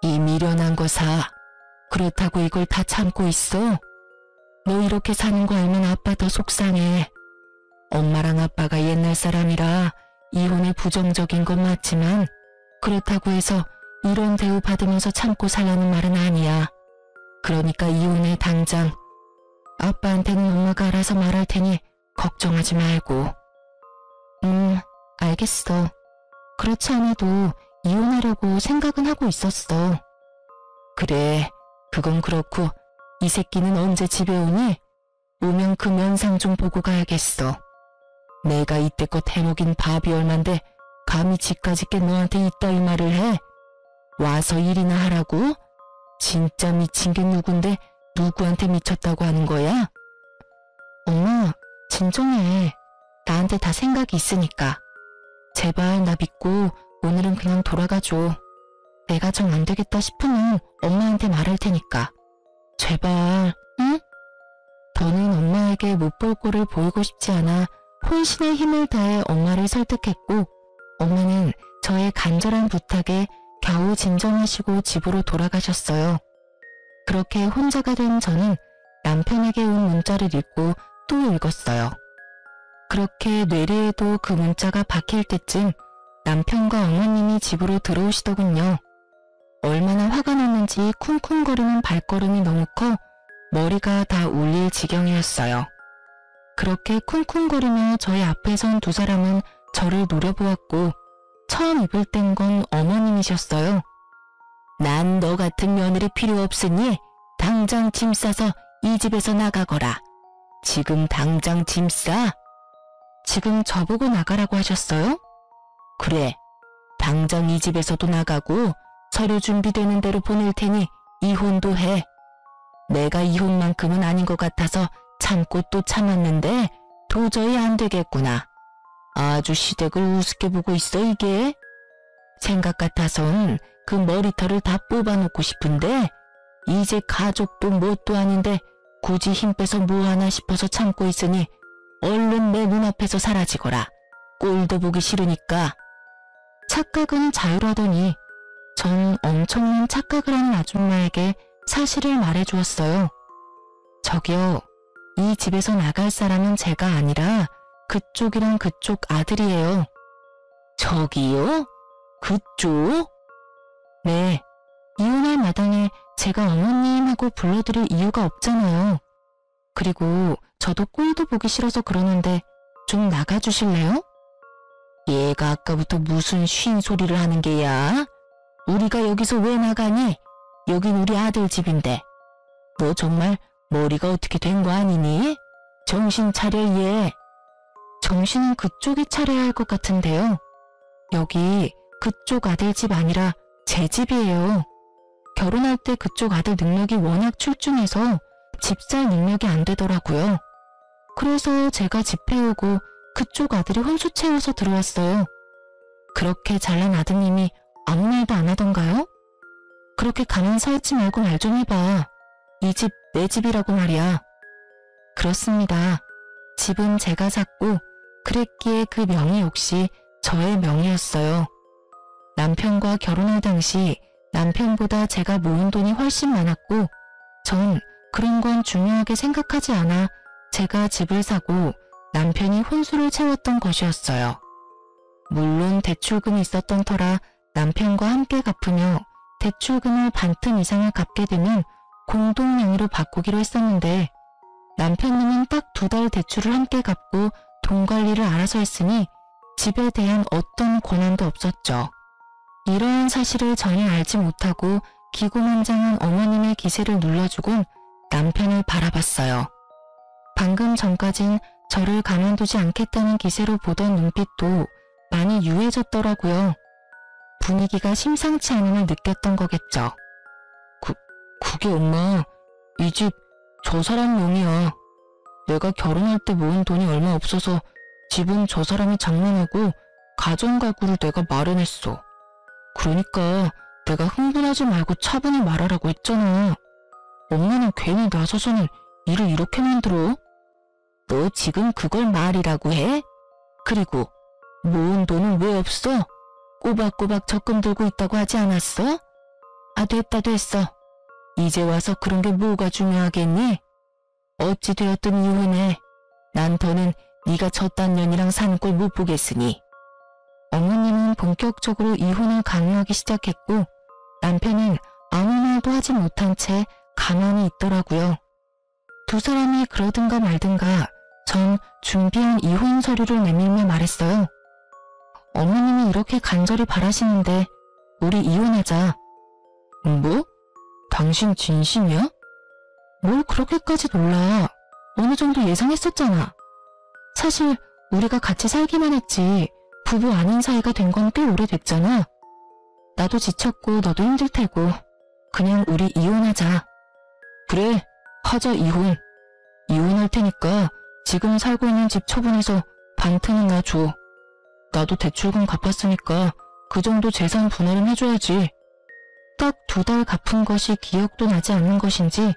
이 미련한 거 사. 그렇다고 이걸 다 참고 있어? 너 이렇게 사는 거 알면 아빠 더 속상해. 엄마랑 아빠가 옛날 사람이라 이혼에 부정적인 건 맞지만 그렇다고 해서 이런 대우 받으면서 참고 살라는 말은 아니야. 그러니까 이혼해 당장. 아빠한테는 엄마가 알아서 말할 테니 걱정하지 말고. 알겠어. 그렇지 않아도 이혼하려고 생각은 하고 있었어. 그래, 그건 그렇고 이 새끼는 언제 집에 오니? 오면 그 면상 좀 보고 가야겠어. 내가 이때껏 해먹인 밥이 얼만데 감히 집까지 게 너한테 이따위 말을 해? 와서 일이나 하라고? 진짜 미친 게 누군데 누구한테 미쳤다고 하는 거야? 엄마, 진정해. 나한테 다 생각이 있으니까. 제발 나 믿고 오늘은 그냥 돌아가줘. 내가 정 안 되겠다 싶으면 엄마한테 말할 테니까. 제발, 응? 더는 엄마에게 못 볼 꼴을 보이고 싶지 않아 혼신의 힘을 다해 엄마를 설득했고 엄마는 저의 간절한 부탁에 겨우 진정하시고 집으로 돌아가셨어요. 그렇게 혼자가 된 저는 남편에게 온 문자를 읽고 또 읽었어요. 그렇게 뇌리에도 그 문자가 박힐 때쯤 남편과 어머님이 집으로 들어오시더군요. 얼마나 화가 났는지 쿵쿵거리는 발걸음이 너무 커 머리가 다 울릴 지경이었어요. 그렇게 쿵쿵거리며 저희 앞에 선 두 사람은 저를 노려보았고 처음 입을 뗀 건 어머님이셨어요. 난 너 같은 며느리 필요 없으니 당장 짐 싸서 이 집에서 나가거라. 지금 당장 짐 싸. 지금 저보고 나가라고 하셨어요? 그래. 당장 이 집에서도 나가고 서류 준비되는 대로 보낼 테니 이혼도 해. 내가 이혼만큼은 아닌 것 같아서 참고 또 참았는데 도저히 안 되겠구나. 아주 시댁을 우습게 보고 있어 이게. 생각 같아선 그 머리털을 다 뽑아놓고 싶은데 이제 가족도 뭣도 아닌데 굳이 힘 빼서 뭐 하나 싶어서 참고 있으니 얼른 내 눈앞에서 사라지거라. 꼴도 보기 싫으니까. 착각은 자유라더니 전 엄청난 착각을 하는 아줌마에게 사실을 말해주었어요. 저기요, 이 집에서 나갈 사람은 제가 아니라 그쪽이랑 그쪽 아들이에요. 저기요? 그쪽? 네, 이혼할 마당에 제가 어머님 하고 불러드릴 이유가 없잖아요. 그리고 저도 꼴도 보기 싫어서 그러는데 좀 나가주실래요? 얘가 아까부터 무슨 쉰 소리를 하는 게야? 우리가 여기서 왜 나가니? 여긴 우리 아들 집인데. 너 정말 머리가 어떻게 된 거 아니니? 정신 차려 얘. 정신은 그쪽이 차려야 할 것 같은데요. 여기 그쪽 아들 집 아니라 제 집이에요. 결혼할 때 그쪽 아들 능력이 워낙 출중해서 집 살 능력이 안 되더라고요. 그래서 제가 집 해오고 그쪽 아들이 혼수 채워서 들어왔어요. 그렇게 잘난 아드님이 아무 말도 안 하던가요? 그렇게 가만 서 있지 말고 말 좀 해봐. 이 집 내 집이라고 말이야. 그렇습니다. 집은 제가 샀고 그랬기에 그 명의 역시 저의 명의였어요. 남편과 결혼할 당시 남편보다 제가 모은 돈이 훨씬 많았고 전 그런 건 중요하게 생각하지 않아 제가 집을 사고 남편이 혼수를 채웠던 것이었어요. 물론 대출금이 있었던 터라 남편과 함께 갚으며 대출금을 반틈 이상을 갚게 되면 공동 명의로 바꾸기로 했었는데 남편님은 딱 2달 대출을 함께 갚고 돈 관리를 알아서 했으니 집에 대한 어떤 권한도 없었죠. 이러한 사실을 전혀 알지 못하고 기고만장한 어머님의 기세를 눌러주곤 남편을 바라봤어요. 방금 전까진 저를 가만두지 않겠다는 기세로 보던 눈빛도 많이 유해졌더라고요. 분위기가 심상치 않음을 느꼈던 거겠죠. 그게 엄마, 이 집 저 사람 명이야. 내가 결혼할 때 모은 돈이 얼마 없어서 집은 저 사람이 장만하고 가정가구를 내가 마련했어. 그러니까 내가 흥분하지 말고 차분히 말하라고 했잖아. 엄마는 괜히 나서서는 일을 이렇게 만들어. 너 지금 그걸 말이라고 해? 그리고 모은 돈은 왜 없어? 꼬박꼬박 적금 들고 있다고 하지 않았어? 아, 됐어. 이제 와서 그런 게 뭐가 중요하겠니? 어찌 되었든 이혼해. 난 더는 네가 저딴 년이랑 사는 꼴 못 보겠으니. 어머님은 본격적으로 이혼을 강요하기 시작했고 남편은 아무 말도 하지 못한 채 가만히 있더라고요. 두 사람이 그러든가 말든가 전 준비한 이혼 서류를 내밀며 말했어요. 어머님이 이렇게 간절히 바라시는데 우리 이혼하자. 뭐? 당신 진심이야? 뭘 그렇게까지 놀라. 어느 정도 예상했었잖아. 사실 우리가 같이 살기만 했지 부부 아닌 사이가 된 건 꽤 오래됐잖아. 나도 지쳤고 너도 힘들 테고 그냥 우리 이혼하자. 그래, 하자 이혼. 이혼할 테니까 지금 살고 있는 집 처분해서 반틈은 나 줘. 나도 대출금 갚았으니까 그 정도 재산 분할은 해줘야지. 딱 2달 갚은 것이 기억도 나지 않는 것인지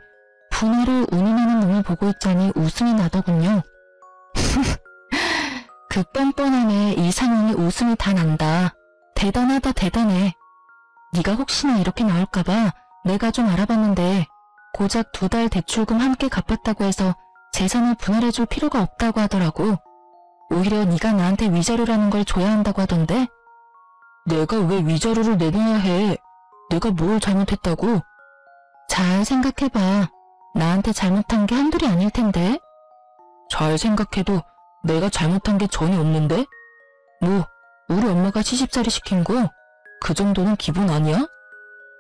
분할을 운운하는 놈을 보고 있자니 웃음이 나더군요. 그 뻔뻔함에 이 상황에 웃음이 다 난다. 대단하다 대단해. 네가 혹시나 이렇게 나올까봐 내가 좀 알아봤는데 고작 2달 대출금 함께 갚았다고 해서 재산을 분할해줄 필요가 없다고 하더라고. 오히려 네가 나한테 위자료라는 걸 줘야 한다고 하던데. 내가 왜 위자료를 내놔야 해? 내가 뭘 잘못했다고? 잘 생각해봐. 나한테 잘못한 게 한둘이 아닐 텐데. 잘 생각해도 내가 잘못한 게 전혀 없는데? 뭐 우리 엄마가 시집살이 시킨 거? 그 정도는 기본 아니야?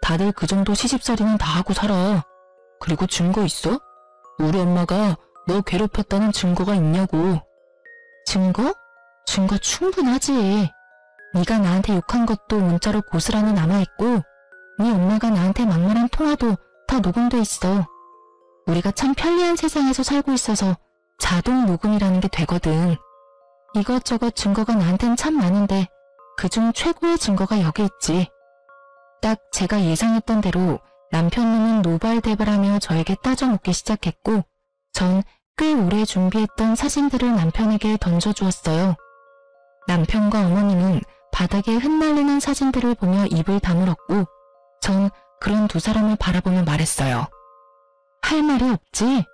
다들 그 정도 시집살이는 다 하고 살아. 그리고 증거 있어? 우리 엄마가 너 괴롭혔다는 증거가 있냐고. 증거? 증거 충분하지. 네가 나한테 욕한 것도 문자로 고스란히 남아있고 네 엄마가 나한테 막말한 통화도 다 녹음돼 있어. 우리가 참 편리한 세상에서 살고 있어서 자동 녹음이라는 게 되거든. 이것저것 증거가 나한텐 참 많은데 그중 최고의 증거가 여기 있지. 딱 제가 예상했던 대로 남편놈은 노발대발하며 저에게 따져묻기 시작했고 전 꽤 오래 준비했던 사진들을 남편에게 던져주었어요. 남편과 어머님은 바닥에 흩날리는 사진들을 보며 입을 다물었고 전 그런 두 사람을 바라보며 말했어요. 할 말이 없지?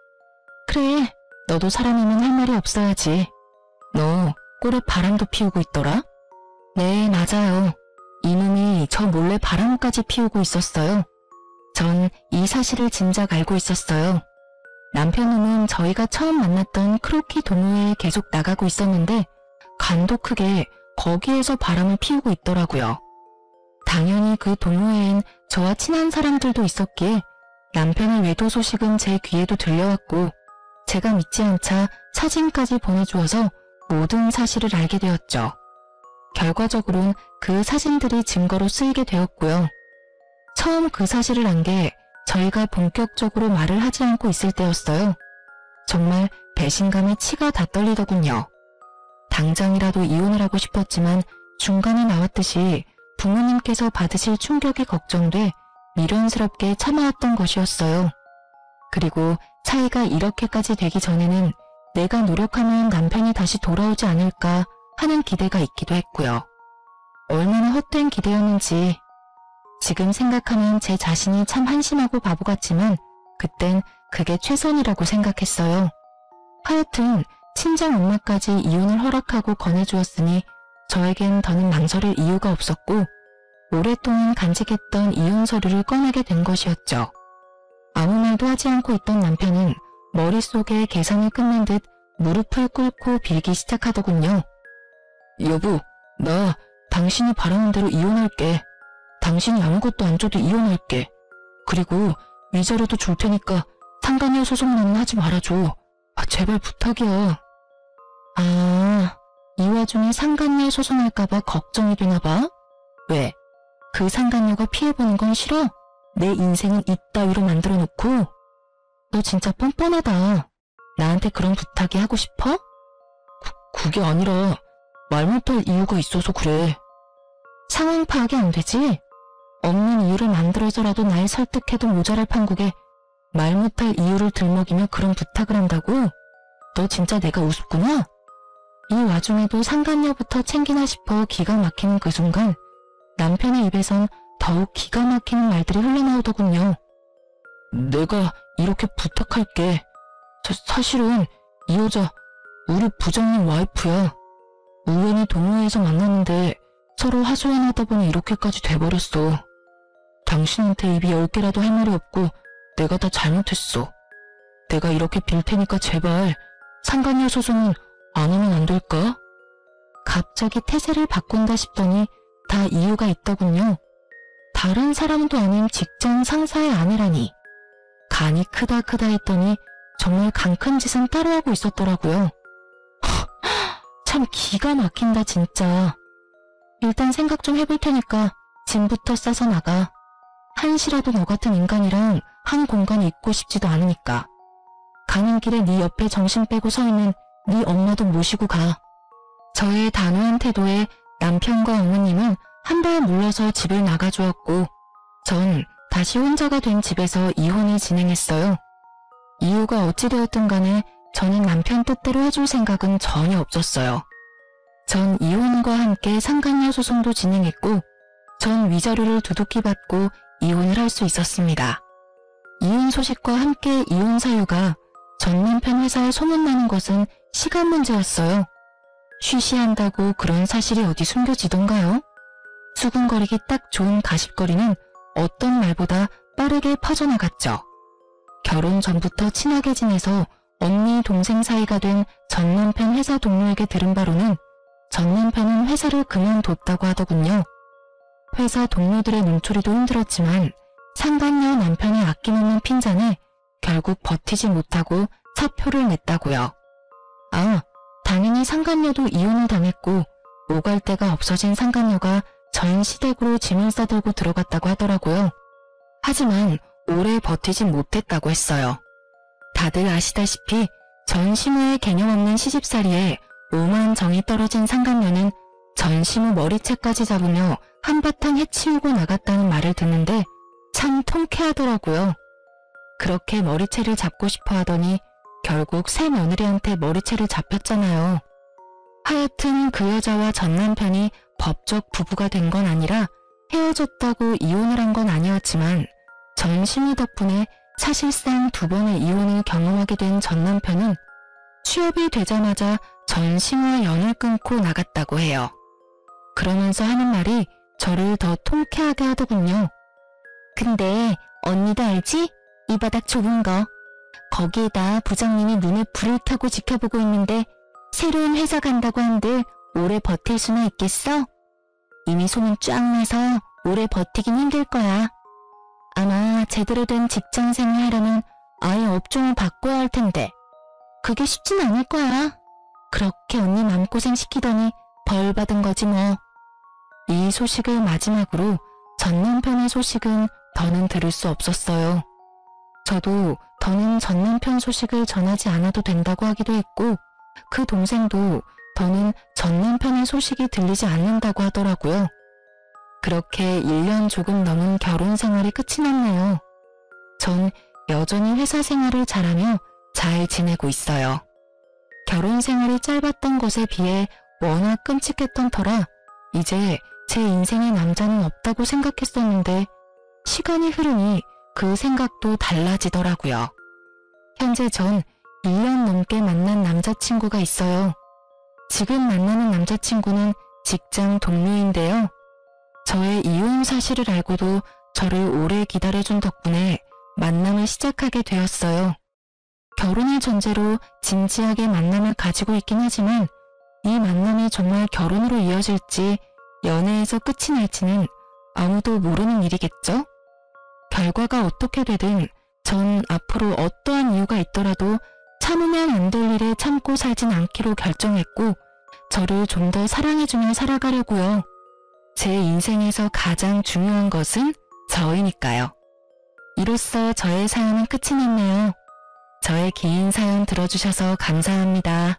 그래, 너도 사람이면 할 말이 없어야지. 너 꼴에 바람도 피우고 있더라? 네, 맞아요. 이놈이 저 몰래 바람까지 피우고 있었어요. 전 이 사실을 진작 알고 있었어요. 남편은 저희가 처음 만났던 크로키 동호회에 계속 나가고 있었는데 간도 크게 거기에서 바람을 피우고 있더라고요. 당연히 그 동호회엔 저와 친한 사람들도 있었기에 남편의 외도 소식은 제 귀에도 들려왔고 제가 믿지 않자 사진까지 보내주어서 모든 사실을 알게 되었죠. 결과적으로는 그 사진들이 증거로 쓰이게 되었고요. 처음 그 사실을 안 게 저희가 본격적으로 말을 하지 않고 있을 때였어요. 정말 배신감에 치가 다 떨리더군요. 당장이라도 이혼을 하고 싶었지만 중간에 나왔듯이 부모님께서 받으실 충격이 걱정돼 미련스럽게 참아왔던 것이었어요. 그리고 차이가 이렇게까지 되기 전에는 내가 노력하면 남편이 다시 돌아오지 않을까 하는 기대가 있기도 했고요. 얼마나 헛된 기대였는지 지금 생각하면 제 자신이 참 한심하고 바보 같지만 그땐 그게 최선이라고 생각했어요. 하여튼 친정 엄마까지 이혼을 허락하고 권해주었으니 저에겐 더는 망설일 이유가 없었고 오랫동안 간직했던 이혼 서류를 꺼내게 된 것이었죠. 아무 말도 하지 않고 있던 남편은 머릿속에 계산을 끝낸 듯 무릎을 꿇고 빌기 시작하더군요. 여보, 나 당신이 바라는 대로 이혼할게. 당신이 아무것도 안 줘도 이혼할게. 그리고 위자료도 줄 테니까 상간녀 소송만 하지 말아줘. 제발 부탁이야. 아, 이 와중에 상간녀 소송할까봐 걱정이 되나봐? 왜? 그 상간녀가 피해보는 건 싫어? 내 인생은 이따위로 만들어 놓고? 너 진짜 뻔뻔하다. 나한테 그런 부탁이 하고 싶어? 그게 아니라 말 못할 이유가 있어서 그래. 상황 파악이 안 되지? 없는 이유를 만들어서라도 날 설득해도 모자랄 판국에 말 못할 이유를 들먹이며 그런 부탁을 한다고? 너 진짜 내가 우습구나? 이 와중에도 상간녀부터 챙기나 싶어 기가 막히는 그 순간 남편의 입에선 더욱 기가 막히는 말들이 흘러나오더군요. 내가 이렇게 부탁할게. 사실은 이 여자 우리 부장님 와이프야. 우연히 동호회에서 만났는데 서로 하소연하다 보니 이렇게까지 돼버렸어. 당신한테 입이 10개라도 할 말이 없고 내가 다 잘못했어. 내가 이렇게 빌 테니까 제발 상간녀 소송은 안 하면 안 될까? 갑자기 태세를 바꾼다 싶더니 다 이유가 있더군요. 다른 사람도 아닌 직장 상사의 아내라니. 간이 크다 했더니 정말 간 큰 짓은 따로 하고 있었더라고요. 참 기가 막힌다 진짜. 일단 생각 좀 해볼 테니까 짐부터 싸서 나가. 한시라도 너 같은 인간이랑 한 공간에 있고 싶지도 않으니까. 가는 길에 네 옆에 정신 빼고 서 있는 네 엄마도 모시고 가. 저의 단호한 태도에 남편과 어머님은 한 발 물러서 집을 나가주었고 전 다시 혼자가 된 집에서 이혼을 진행했어요. 이유가 어찌되었든 간에 저는 남편 뜻대로 해줄 생각은 전혀 없었어요. 전 이혼과 함께 상간녀 소송도 진행했고 전 위자료를 두둑히 받고 이혼을 할 수 있었습니다. 이혼 소식과 함께 이혼 사유가 전 남편 회사에 소문나는 것은 시간 문제였어요. 쉬쉬한다고 그런 사실이 어디 숨겨지던가요? 수군거리기 딱 좋은 가십거리는 어떤 말보다 빠르게 퍼져나갔죠. 결혼 전부터 친하게 지내서 언니 동생 사이가 된 전 남편 회사 동료에게 들은 바로는 전 남편은 회사를 그만뒀다고 하더군요. 회사 동료들의 눈초리도 힘들었지만 상간녀 남편이 아낌없는 핀잔에 결국 버티지 못하고 사표를 냈다고요. 아, 당연히 상간녀도 이혼을 당했고 오갈 데가 없어진 상간녀가 전 시댁으로 짐을 싸들고 들어갔다고 하더라고요. 하지만 오래 버티진 못했다고 했어요. 다들 아시다시피 전 시무의 개념 없는 시집살이에 오만 정이 떨어진 상간녀는 전 시무 머리채까지 잡으며 한바탕 해치우고 나갔다는 말을 듣는데 참 통쾌하더라고요. 그렇게 머리채를 잡고 싶어 하더니 결국 새 며느리한테 머리채를 잡혔잖아요. 하여튼 그 여자와 전 남편이 법적 부부가 된 건 아니라 헤어졌다고 이혼을 한 건 아니었지만 전 시무 덕분에 사실상 2번의 이혼을 경험하게 된 전 남편은 취업이 되자마자 전 시무와 연을 끊고 나갔다고 해요. 그러면서 하는 말이 저를 더 통쾌하게 하더군요. 근데 언니도 알지? 이 바닥 좁은 거. 거기에다 부장님이 눈에 불을 켜고 지켜보고 있는데 새로운 회사 간다고 한들 오래 버틸 수나 있겠어? 이미 소문 쫙 나서 오래 버티긴 힘들 거야. 아마 제대로 된 직장생활 하려면 아예 업종을 바꿔야 할 텐데 그게 쉽진 않을 거야. 그렇게 언니 마음고생 시키더니 벌 받은 거지 뭐. 이 소식을 마지막으로 전 남편의 소식은 더는 들을 수 없었어요. 저도 더는 전 남편 소식을 전하지 않아도 된다고 하기도 했고 그 동생도 더는 전 남편의 소식이 들리지 않는다고 하더라고요. 그렇게 1년 조금 넘은 결혼 생활이 끝이 났네요. 전 여전히 회사 생활을 잘하며 잘 지내고 있어요. 결혼 생활이 짧았던 것에 비해 워낙 끔찍했던 터라 이제 제 인생에 남자는 없다고 생각했었는데 시간이 흐르니 그 생각도 달라지더라고요. 현재 전 1년 넘게 만난 남자친구가 있어요. 지금 만나는 남자친구는 직장 동료인데요. 저의 이혼 사실을 알고도 저를 오래 기다려준 덕분에 만남을 시작하게 되었어요. 결혼을 전제로 진지하게 만남을 가지고 있긴 하지만 이 만남이 정말 결혼으로 이어질지 연애에서 끝이 날지는 아무도 모르는 일이겠죠? 결과가 어떻게 되든 전 앞으로 어떠한 이유가 있더라도 참으면 안 될 일에 참고 살진 않기로 결정했고 저를 좀 더 사랑해주며 살아가려고요. 제 인생에서 가장 중요한 것은 저이니까요. 이로써 저의 사연은 끝이 났네요. 저의 긴 사연 들어주셔서 감사합니다.